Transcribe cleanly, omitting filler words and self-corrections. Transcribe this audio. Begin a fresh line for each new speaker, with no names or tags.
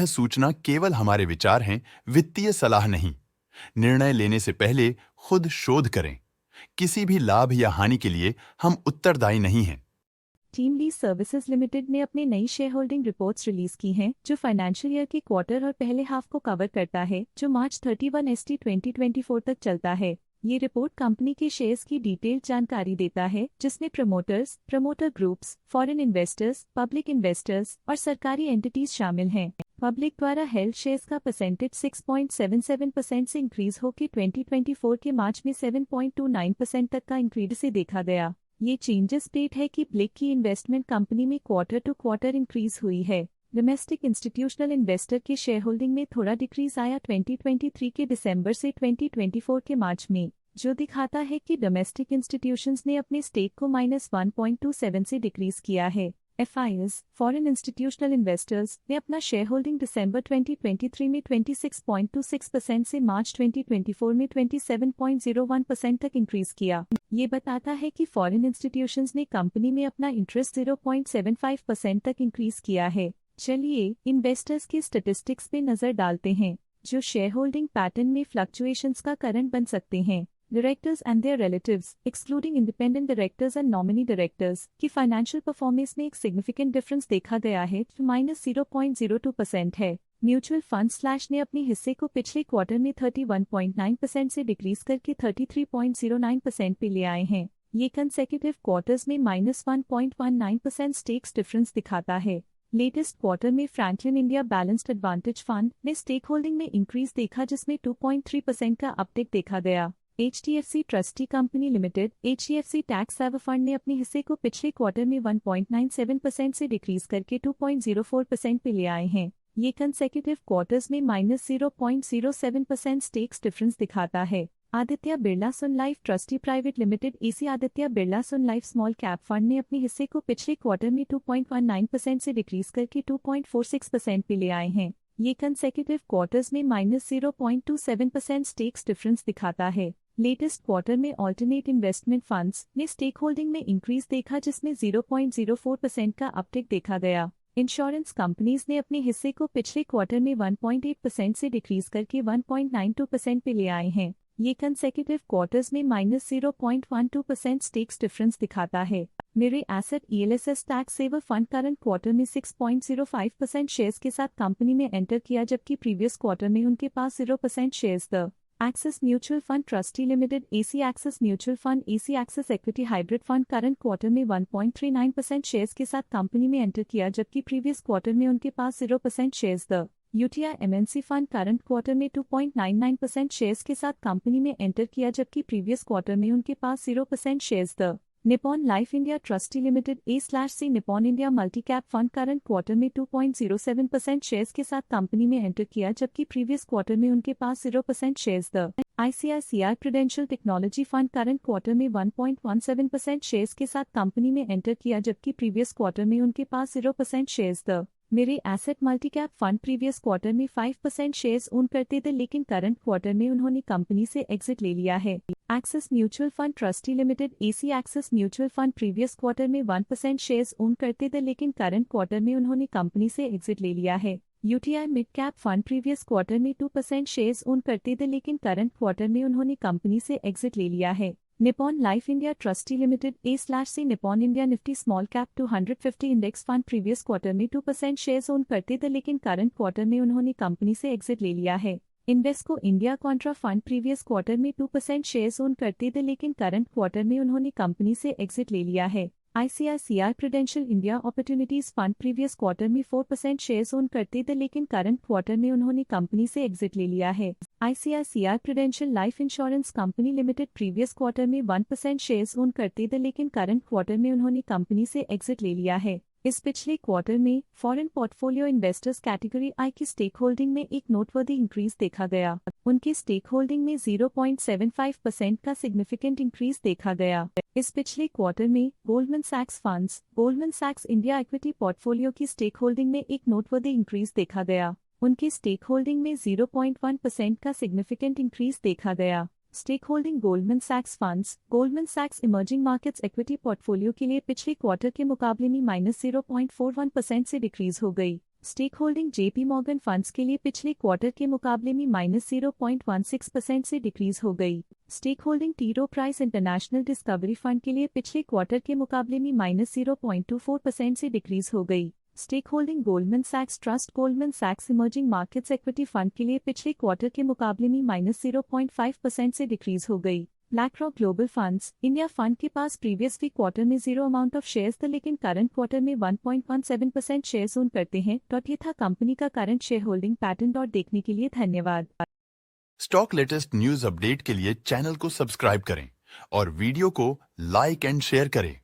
सूचना केवल हमारे विचार हैं, वित्तीय सलाह नहीं। निर्णय लेने से पहले खुद शोध करें। किसी भी लाभ या हानि के लिए हम उत्तरदायी नहीं हैं।
टीम लीज सर्विसेज लिमिटेड ने अपनी नई शेयर होल्डिंग रिपोर्ट्स रिलीज की हैं, जो फाइनेंशियल ईयर के क्वार्टर और पहले हाफ को कवर करता है, जो मार्च 31 ST 2024 तक चलता है। ये रिपोर्ट कंपनी के शेयर्स की डिटेल्ड जानकारी देता है, जिसमें promoters, promoter groups, foreign investors, public investors और सरकारी एंटिटीज शामिल हैं। पब्लिक द्वारा हेल्ड शेयर्स का परसेंटेज 6.77% से इंक्रीज होकर 2024 के मार्च में 7.29% तक का इंक्रीज से देखा गया। ये चेंजेस स्टेट है कि ब्लिक की इन्वेस्टमेंट कंपनी में क्वार्टर टू क्वार्टर इंक्रीज हुई है। डोमेस्टिक इंस्टीट्यूशनल इन्वेस्टर के शेयर होल्डिंग में थोड़ा डिक्रीज आया 2023 के दिसंबर से 2024 के मार्च में, जो दिखाता है कि डोमेस्टिक इंस्टीट्यूशंस ने अपने स्टेक को -1.27 से डिक्रीज किया है। FIs, फॉरेन इंस्टीट्यूशनल इन्वेस्टर्स, ने अपना शेयर होल्डिंग दिसंबर 2023 में 26.26% से मार्च 2024 में 27.01% तक इंक्रीज किया। ये बताता है कि फॉरेन इंस्टीट्यूशंस ने कंपनी में अपना इंटरेस्ट 0.75% तक इंक्रीज किया है। चलिए इन्वेस्टर्स की स्टैटिस्टिक्स पे नजर डालते हैं, जो शेयर होल्डिंग पैटर्न में फ्लक्चुएशंस का कारण बन सकते हैं। Directors and their relatives, excluding independent directors and nominee directors, की फाइनेंशियल परफॉर्मेंस में एक सिग्निफिकेंट डिफरेंस देखा गया है, जो -0.02% है। म्यूचुअल फंड ने अपने हिस्से को पिछले क्वार्टर में 31.9% से डिक्रीज करके 33.09% पे ले आए हैं। ये कंसेक्यूटिव क्वार्टर्स में -1.19% स्टेक्स डिफरेंस दिखाता है। लेटेस्ट क्वार्टर में Franklin India balanced advantage fund ने स्टेक होल्डिंग में इंक्रीज देखा, जिसमें 2.3% का अपटिक देखा गया। HDFC trustee company limited HDFC tax saver fund ने अपने हिस्से को पिछले क्वार्टर में 1.97% से डिक्रीज करके 2.04% पे ले आए हैं। ये कंसेक्यूटिव क्वार्टर्स में -0.07% स्टेक्स डिफरेंस दिखाता है। Aditya Birla Sun Life trustee private limited AC Aditya Birla Sun Life small cap fund ने अपने हिस्से को पिछले क्वार्टर में 2.19% से डिक्रीज करके 2.46% पे ले आए हैं। ये कंसेक्यूटिव क्वार्टर्स में -0.27% स्टेक्स डिफरेंस दिखाता है। लेटेस्ट क्वार्टर में ऑल्टरनेट इन्वेस्टमेंट फंड्स ने स्टेक होल्डिंग में इंक्रीज देखा, जिसमें 0.04% का अपटिक देखा गया। इंश्योरेंस कंपनीज ने अपने हिस्से को पिछले क्वार्टर में 1.8% से डिक्रीज करके 1.92% पे ले आए हैं। ये कंसेक्यूटिव क्वार्टर्स में -0.12% स्टेक्स डिफरेंस दिखाता है। Mirae asset ELSS tax saver fund current quarter में 6.05% शेयर्स के साथ कंपनी में एंटर किया, जबकि प्रीवियस क्वार्टर में उनके पास 0% शेयर्स थे। Axis mutual fund trustee limited AC axis mutual fund AC axis equity hybrid fund current quarter में 1.39% शेयर्स के साथ कंपनी में एंटर किया, जबकि प्रीवियस क्वार्टर में उनके पास 0% शेयर्स थे। UTI MNC fund current quarter में 2.99% शेयर्स के साथ कंपनी में एंटर किया, जबकि प्रीवियस क्वार्टर में उनके पास 0% शेयर्स थे। Nippon life India trustee limited A/C Nippon India multi cap fund current quarter में 2.07% शेयर्स के साथ कंपनी में एंटर किया, जबकि प्रीवियस क्वार्टर में उनके पास 0% शेयर्स थे। ICICI prudential technology fund current quarter में 1.17% शेयर्स के साथ कंपनी में एंटर किया, जबकि प्रीवियस क्वार्टर में उनके पास 0% शेयर्स थे। मेरे asset multi cap fund previous quarter में 5% शेयर्स ओन करते थे, लेकिन करंट क्वार्टर में उन्होंने कंपनी से एग्जिट ले लिया है। Axis mutual fund trustee limited AC axis mutual fund previous quarter में 1% शेयर्स ओन करते थे, लेकिन करंट क्वार्टर में उन्होंने कंपनी से एग्जिट ले लिया है। UTI mid cap fund previous quarter में 2% शेयर्स ओन करते थे, लेकिन करंट क्वार्टर में उन्होंने कंपनी से एग्जिट ले लिया है। Nippon life India trustee limited A/C Nippon India Nifty small cap 250 index fund previous quarter में 2% शेयर्स ओन करते थे, लेकिन करंट क्वार्टर में उन्होंने कंपनी से एग्जिट ले लिया है। Invesco India Contra fund previous quarter में 2% शेयर्स ओन करते थे, लेकिन करंट क्वार्टर में उन्होंने कंपनी से एग्जिट ले लिया है। ICICI prudential India opportunities fund previous quarter में 4% शेयर्स ओन करते थे, लेकिन करंट क्वार्टर में उन्होंने कंपनी से एग्जिट ले लिया है। ICICI prudential life insurance company limited previous quarter में 1% शेयर्स ओन करते थे, लेकिन करंट क्वार्टर में उन्होंने कंपनी से एग्जिट ले लिया है। इस पिछले क्वार्टर में foreign portfolio investors category I की स्टेक होल्डिंग में एक नोटवर्दी इंक्रीज देखा गया। उनकी स्टेक होल्डिंग में 0.75% का सिग्निफिकेंट इंक्रीज देखा गया। इस पिछले क्वार्टर में गोल्डमैन सैक्स इंडिया इक्विटी पोर्टफोलियो की स्टेक होल्डिंग में एक नोटवर्दी इंक्रीज देखा गया। उनकी स्टेक होल्डिंग में 0.1% का सिग्निफिकेंट इंक्रीज देखा गया। स्टेक होल्डिंग गोल्डमैन सैक्स इमर्जिंग मार्केट्स इक्विटी पोर्टफोलियो के लिए पिछले क्वार्टर के मुकाबले में -0.41% से डिक्रीज हो गई। Stake holding JP Morgan funds के लिए पिछले क्वार्टर के मुकाबले में -0.16% से डिक्रीज हो गई। स्टेक होल्डिंग टी रो प्राइस इंटरनेशनल डिस्कवरी फंड के लिए पिछले क्वार्टर के मुकाबले में -0.24% से डिक्रीज हो गई। Stake holding Goldman सैक्स trust Goldman सैक्स इमर्जिंग मार्केट्स इक्विटी फंड के लिए पिछले क्वार्टर के मुकाबले में -0.5% से डिक्रीज हो गई। BlackRock global funds India fund के पास प्रीवियस वीक क्वार्टर में 0 अमाउंट ऑफ शेयर्स था, लेकिन करंट क्वार्टर में 1.17% शेयर्स ओन करते हैं। ये था कंपनी का करंट शेयर होल्डिंग पैटर्न। देखने के लिए धन्यवाद।
स्टॉक लेटेस्ट न्यूज अपडेट के लिए चैनल को सब्सक्राइब करें और वीडियो को लाइक एंड शेयर करें।